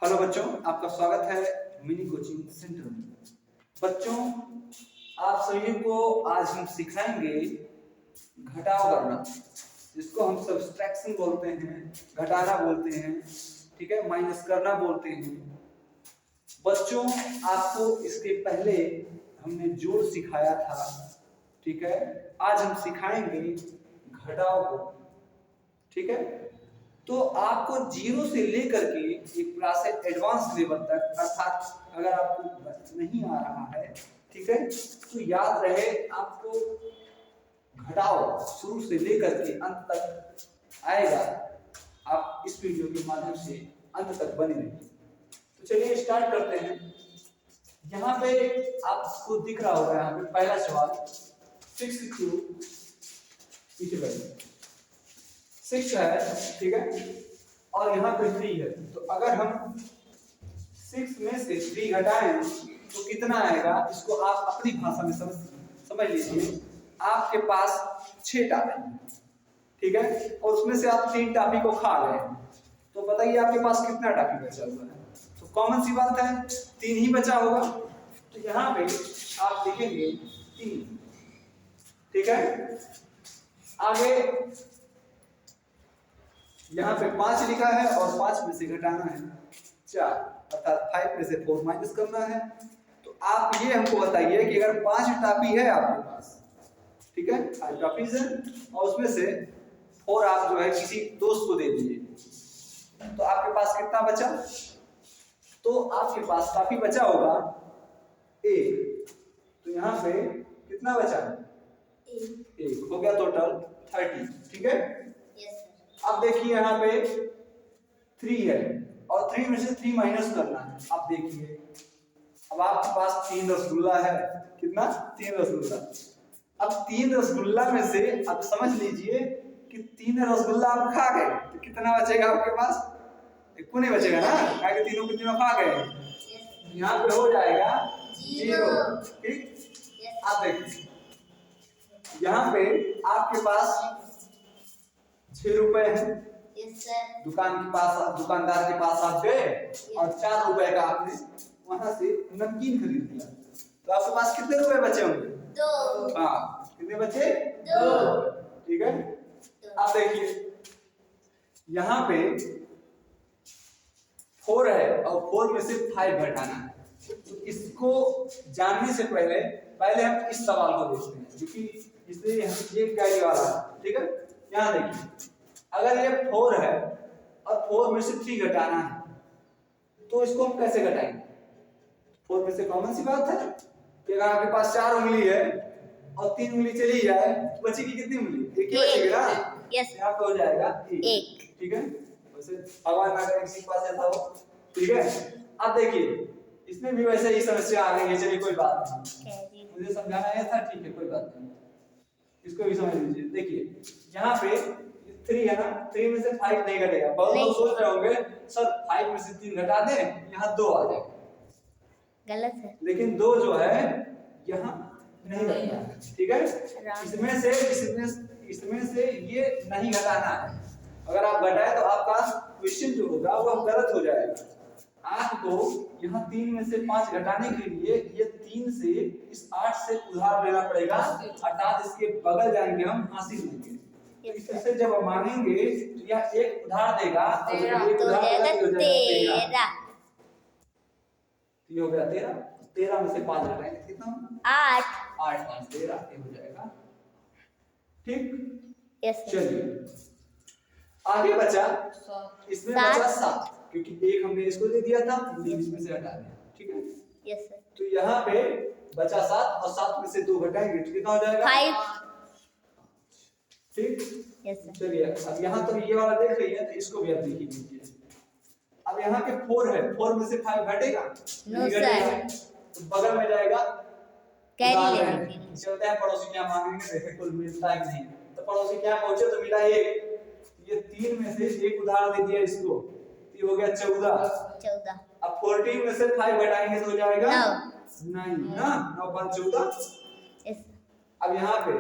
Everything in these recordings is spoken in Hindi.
हेलो बच्चों, आपका स्वागत है मिनी कोचिंग सेंटर में। बच्चों, आप सभी को आज हम सिखाएंगे घटाव करना, जिसको हम सब्सट्रैक्शन बोलते हैं, घटाना बोलते हैं, ठीक है, माइनस करना बोलते हैं। बच्चों, आपको इसके पहले हमने जोड़ सिखाया था, ठीक है। आज हम सिखाएंगे घटाव को, ठीक है। तो आपको जीरो से लेकर के एक क्लास एडवांस लेवल तक, अर्थात अगर आपको नहीं आ रहा है, ठीक है, तो याद रहे आपको घटाव शुरू से लेकर के अंत तक आएगा। आप इस वीडियो के माध्यम से अंत तक बने रहिए। तो चलिए स्टार्ट करते हैं। यहाँ पे आपको दिख रहा होगा, यहाँ पे पहला सवाल 6 क्यूब 6 है, ठीक है, और यहाँ पे 3 है। तो अगर हम 6 में से 3 घटाएं तो कितना आएगा, इसको आप अपनी भाषा में समझ लीजिए। आपके पास 6 टापी, ठीक है, और उसमें से आप 3 टापी को खा गए, तो बताइए आपके पास कितना टापी बचा हुआ है। तो कॉमन सी बात है, 3 ही बचा होगा। तो यहाँ पे आप लिखेंगे 3, ठीक है। आगे यहाँ पे 5 लिखा है और 5 में से घटाना है 4, अर्थात 5 में से 4 माइनस करना है। तो आप ये हमको बताइए कि अगर 5 टापी है आपके पास, ठीक है, 5 टापीज है, और उसमें से 4 आप जो है किसी दोस्त को दे दीजिए, तो आपके पास कितना बचा। तो आपके पास टापी बचा होगा 1। तो यहाँ पे कितना बचा, 1 हो गया, टोटल 30, ठीक है। अब देखिए यहाँ पे 3 है और 3 में से 3 माइनस करना है। अब देखिए, अब आपके पास 3 रसगुल्ला है, कितना, 3 रसगुल्ला। अब 3 रसगुल्ला में से अब समझ लीजिए कि 3 रसगुल्ला आप खा गए, तो कितना बचेगा आपके पास, एक नहीं बचेगा ना, क्या कि तीनों के तीनों खा गए। यहाँ पे हो जाएगा 0, ठीक। अब देखिए यहाँ पे आपके पास 6 रुपए है, दुकानदार के पास आप गए और 4 रुपए का आपने वहां से नमकीन खरीद लिया, तो आपके पास कितने रुपए बचे होंगे, 2। हाँ, कितने बचे, 2, ठीक है। अब देखिए यहाँ पे 4 है और 4 में से 5 घटाना है। तो इसको जानने से पहले हम इस सवाल को देखते हैं, क्योंकि इसलिए ये गाइड वाला है, ठीक है। यहाँ देखिए, अगर ये 4 है और 4 में से 3 घटाना है, तो इसको हम कैसे घटाएंगे। 4 में से कॉमन सी बात है कि अगर आपके पास 4 उंगली है और 3 उंगली चली जाए तो बचेगी कितनी उंगली, एक ही बचेगी ना। यहाँ पे हो जाएगा 1, ठीक है। वैसे भगवान ना करे किसी के पास ऐसा हो, ठीक है। अब देखिए इसमें भी वैसे ही समस्या आ गई है, चलिए कोई बात नहीं, मुझे समझाना है था, ठीक है, कोई बात नहीं, इसको भी समझ लीजिए। देखिए यहाँ पे 3 है ना, 3 में से 5 नहीं घटेगा। बहुत लोग सोच रहे होंगे सर 5 में से 3 घटा दें, यहाँ 2 आ जाएगा, गलत है। लेकिन 2 जो है यहाँ नहीं घटना, ठीक है। इसमें से ये नहीं घटाना है। अगर आप घटाए तो आपका क्वेश्चन जो होगा वो गलत हो जाएगा। आपको यहाँ 3 में से 5 घटाने के लिए ये 3 से इस 8 से उधार लेना पड़ेगा, अर्थात इसके बगल जाएंगे हम, हासिल लेंगे। तो इससे जब हम मानेंगे तो यह एक उधार देगा, तो एक उधार देगा, तो हो गया 13। 13 में से 5 घटाएंगे कितना, 8 5 13 हो जाएगा, ठीक। यस। चलिए आगे बचा, इसमें बचा 7, क्योंकि 1 हमने इसको दे दिया था, 3 इसमें से हटा दिया, ठीक है। Yes sir. तो यहाँ पे बचा 7 और 7 में से 2 घटाएंगे तो कितना हो जाएगा, 5, ठीक। Yes sir. चलिए अब यहाँ तो ये वाला देख रही है, तो इसको भी आप देख लीजिए। अब यहाँ पे 4 है, 4 में से 5 घटेगा, नहीं घटेगा, तो बगल में जाएगा कैरी लेने, चलते हैं पड़ोसी क्या मांगेंगे, देखें कुल मिलता है नहीं। तो पड़ोसी क्या पहुंचे तो मिला 1, ये 3 में से 1 उधार दे दिया इसको, ये हो गया 14। अब 14 में से 5 घटाएंगे तो हो जाएगा 9 ना, 9 5 14। अब यहाँ पे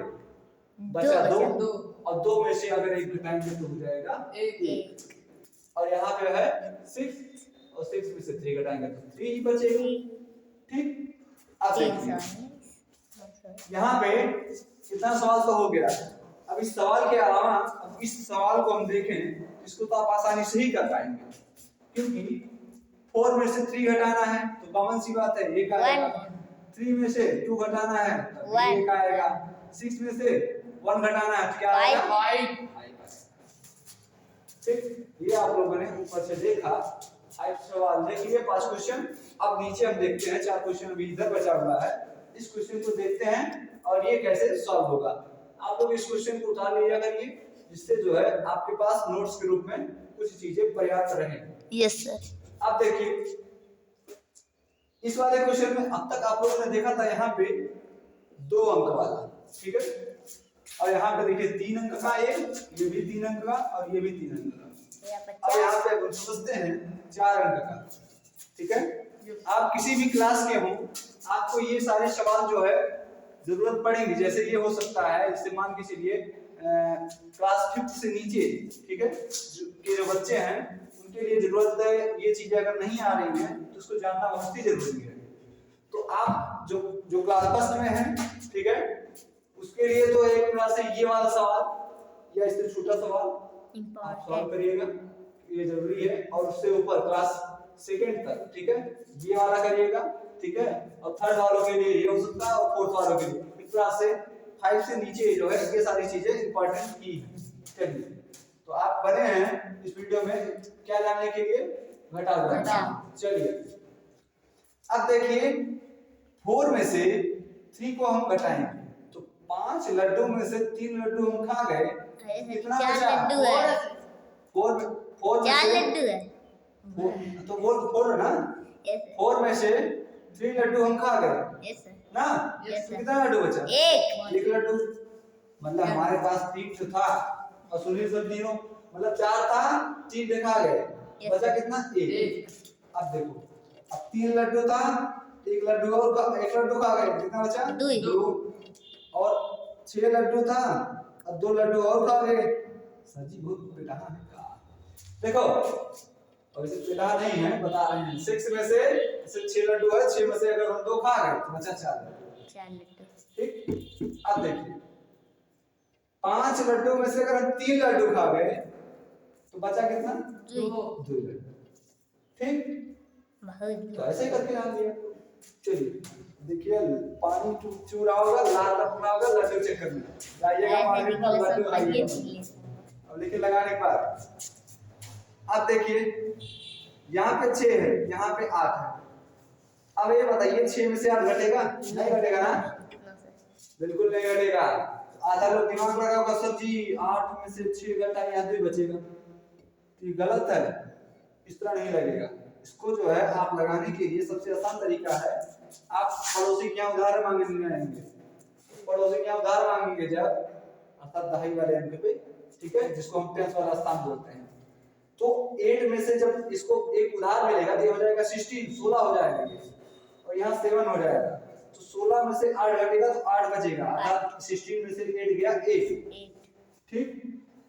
बचा 2 और 2 में से अगर 1 घटाएंगे तो हो जाएगा 1, और यहाँ पे है 6 और 6 में से 3 घटाएंगे तो 3 ही बचेगा। ठीक, अब देखिए यहाँ पे कितना सवाल तो हो गया। अब इस सवाल के अलावा अब इस सवाल को हम देखें, इसको तो आप आसानी से ही कर पाएंगे, क्योंकि 4 में से 3 घटाना है तो कॉमन सी बात है एक आएगा, 3 में से 2 घटाना है तो एक आएगा, 6 में से 1 घटाना है तो क्या आएगा 5। ठीक, ये आप लोगों ने ऊपर से देखा 5 सवाल देखिए 5 क्वेश्चन। अब नीचे हम देखते हैं 4 क्वेश्चन अभी इधर बचा हुआ है, इस क्वेश्चन को देखते हैं और ये कैसे सॉल्व होगा। आप लोग इस क्वेश्चन को उठा लिया करिए, जिससे जो है आपके पास नोट्स के रूप में कुछ चीजें पर्याप्त रहें। Yes sir. अब देखिए इस वाले क्वेश्चन में अब तक आप लोगों ने देखा था यहाँ पे 2 अंक वाला, ठीक है, और यहाँ पे देखिए 3 अंक का ये भी 3 अंक का और ये भी 3 अंक का। अब यहाँ पे हम समझते हैं 4 अंक का, ठीक है। आप किसी भी क्लास के हों, आपको ये सारे सवाल जो है जरूरत पड़ेंगी। जैसे ये हो सकता है, जैसे मान के चलिए क्लास 5 से नीचे, ठीक है, के जो बच्चे हैं उनके लिए जरूरत है ये चीजें अगर नहीं आ रही हैं तो उसको जानना बहुत ही जरूरी है। तो आप जो क्लास फर्स्ट में हैं, ठीक है, उसके लिए तो एक क्लास से ये वाला सवाल या इससे छोटा सवाल आप सॉल्व करिएगा, ये जरूरी है। और उससे ऊपर क्लास सेकंड तक, ठीक है, ये वाला करिएगा, ठीक है। और थर्ड वालों के लिए ये हो सकता है और फोर्थ वालों के लिए क्लास से 5 से नीचे जो है ये सारी चीजें इंपॉर्टेंट की है। चलिए, तो आप बने हैं इस वीडियो में क्या जानने के लिए, घटा हुआ। चलिए अब देखिए 4 में से 3 को हम घटाएंगे तो 5 लड्डू में से 3 लड्डू हम खा गए, कितना बचा? 4 लड्डू है। 4 लड्डू है तो वो 4 है ना। 4 में से 3 लड्डू हम खा गए, यस सर ना। कितना लड्डू बचा? एक लड्डू, मतलब हमारे पास 3 तो था और सुनील सब तीनों, मतलब 4 था, 3 दिखा गए, बचा कितना? 1। अब देखो, अब 3 लड्डू था, एक लड्डू और एक लड्डू खा गए, कितना बचा? 2। और 6 लड्डू था, अब 2 लड्डू और खा गए। सर जी बहुत बेटा है का, देखो और इसे पिला नहीं है, बता रहे हैं 6 में से 6 लड्डू है, 6 में से अगर हम 2 खा गए तो बचा 4 लड्डू। ठीक, अब देखिए 5 लड्डू में से अगर हम 3 लड्डू खा गए तो बचा कितना? 2 लड्डू। ठीक, तो ऐसे करके जान दिया। चलिए देखिए पानी चू रहा होगा, लाल रखना होगा, लड्डू चेक करना, जाइएगा मार्केट में लड्डू खाइएगा। अब देखिए लगाने के बाद अब देखिए यहाँ पे 6 है, यहाँ पे 8 है। अब ये बताइए 6 में से 8 घटेगा? नहीं घटेगा ना, बिल्कुल नहीं घटेगा। आधा लोग दिमाग लगाओगा सर जी 8 में से 6 घटा यहाँ 2 बचेगा, तो ये गलत है, इस तरह नहीं लगेगा। इसको जो है आप लगाने के लिए सबसे आसान तरीका है, आप पड़ोसी के यहाँ उधार मांगने जाएंगे, पड़ोसी के यहाँ उधार मांगेंगे जब, अर्थात दहाई वाले अंक पे, ठीक है, जिसको हम 10 वाला स्थान बोलते हैं। तो 8 में से जब इसको एक उधार मिलेगा तो ये हो जाएगा 16 हो जाएगा ये, और यहाँ 7 हो जाएगा, तो 16 में से 8 घटेगा तो 8 बचेगा, अर्थात 16 में से 8 गया 8। ठीक,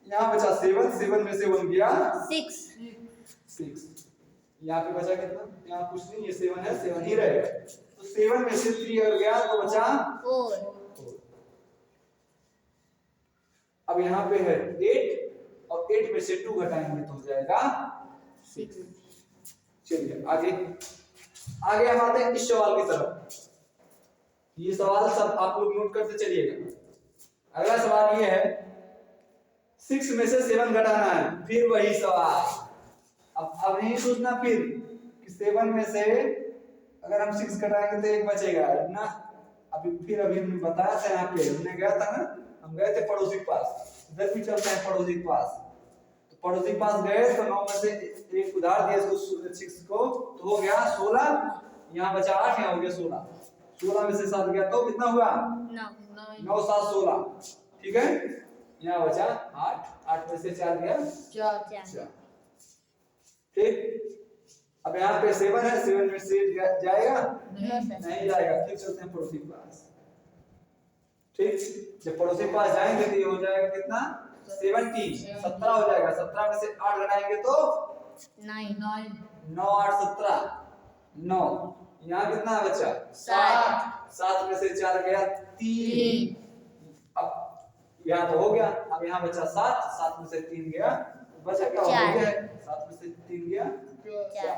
यहाँ बचा 7 में से 1 गया 6। यहाँ पे बचा कितना? यहाँ कुछ नहीं, ये 7 है, 7 ही रहेगा। तो 7 में से 3 अगर गया तो बचा 4। अब यहाँ पे है 8 और 8 में से 2 घटाएंगे तो हो जाएगा 6। चलिए आगे हम आते हैं इस सवाल की तरफ। ये सवाल सब आप लोग नोट करते चलिएगा। अगला सवाल ये है 6 में से 7 घटाना है, फिर वही सवाल। अब नहीं सोचना फिर कि 7 में से अगर हम 6 घटाएंगे तो 1 बचेगा ना। अभी हमने बताया था, यहाँ पे हमने गया था ना, हम गए थे पड़ोसी के पास, इधर भी चलते हैं पड़ोसी के पास। तो पड़ोसी के पास गए तो 9 में से 1 उधार दिया इसको 6 को, तो हो गया 16, यहाँ बचा 8, यहाँ हो गया 16। 16 में से 7 गया तो कितना हुआ? 9 7 16। ठीक है, यहाँ बचा 8 में से 4 गया 4। ठीक, अब यहाँ पे 7 है, 7 में से 8 जाएगा? नहीं जाएगा। फिर चलते हैं पड़ोसी के पास। ठीक, जब पड़ोसी के पास जाएंगे तो ये हो जाएगा कितना? 17 हो जाएगा। 17 में से 8 घटाएंगे तो 9 9 8 17 9। यहाँ कितना बचा? 7 7 में से 4 गया 3। अब यहाँ तो हो गया, अब यहाँ बचा 7, 7 में से 3 गया, बचा क्या? हो चार। गया है 7 में से 3 गया 4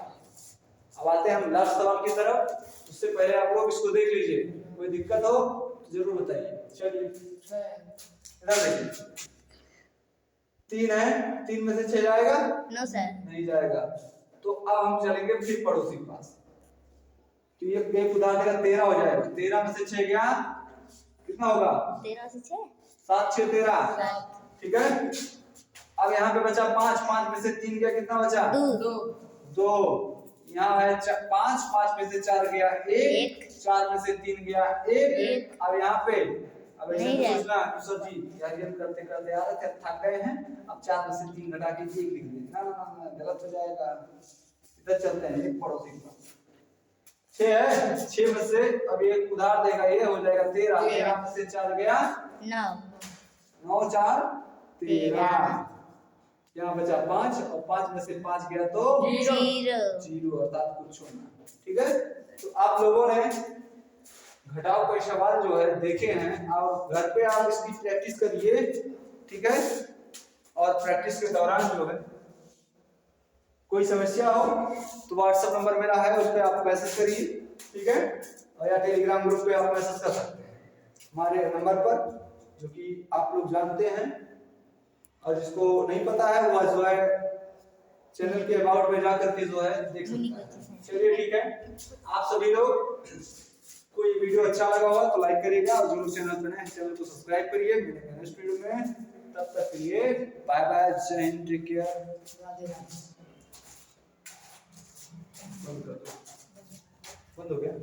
अब आते हैं हम लास्ट सवाल की तरफ। उससे पहले आप लोग इसको देख लीजिए, कोई दिक्कत हो तो जरूर बताइए। चलिए इधर देखिए, 3 है, 3 में से 6 जाएगा? नो सर नहीं जाएगा। तो अब हम चलेंगे फिर पड़ोसी के पास। तो ये एक उदाहरण का 13 हो जाएगा, 13 में से 6 गया, कितना होगा? 13 से 6 7 6 13, 7 ठीक है। अब यहाँ पे बचा 5, 5 में से 3 गया, कितना बचा? 2। यहाँ है 5, 5 में से 4 गया 1, 4 में से 3 गया 1। अब यहाँ पे अब ऐसे नहीं है। सोचना सर जी यार ये करते करते आ रहे थे, थक गए हैं, अब 4 में से 3 घटा के 1 लिख दें। ना ना ना गलत हो जाएगा। इधर चलते हैं, एक पड़ोसी के पास 6 है, 6 में से अब एक उधार देगा, ये हो जाएगा 13। 13 में से 4 गया 9 9 4 13। यहाँ बचा 5 और 5 में से 5 गया तो 0 अर्थात कुछ होना। ठीक है, तो आप लोगों ने घटाव के सवाल जो है देखे हैं, और घर पे आप इसकी प्रैक्टिस करिए। ठीक है, और प्रैक्टिस के दौरान जो है कोई समस्या हो तो व्हाट्सएप नंबर मेरा है, उस पर आप मैसेज करिए। ठीक है, और या टेलीग्राम ग्रुप पे आप मैसेज कर सकते हैं हमारे नंबर पर, जो कि आप लोग जानते हैं। और जिसको नहीं पता है वो जो है चैनल के अबाउट में जाकर के जो है देख सकता है। चलिए ठीक है, आप सभी लोग कोई वीडियो अच्छा लगा होगा तो लाइक करिएगा, और जरूर चैनल पर नए चैनल को सब्सक्राइब करिए। मिलेंगे नेक्स्ट वीडियो में, तब तक के लिए बाय बाय, जय हिंद, टेक केयर। बंद हो गया।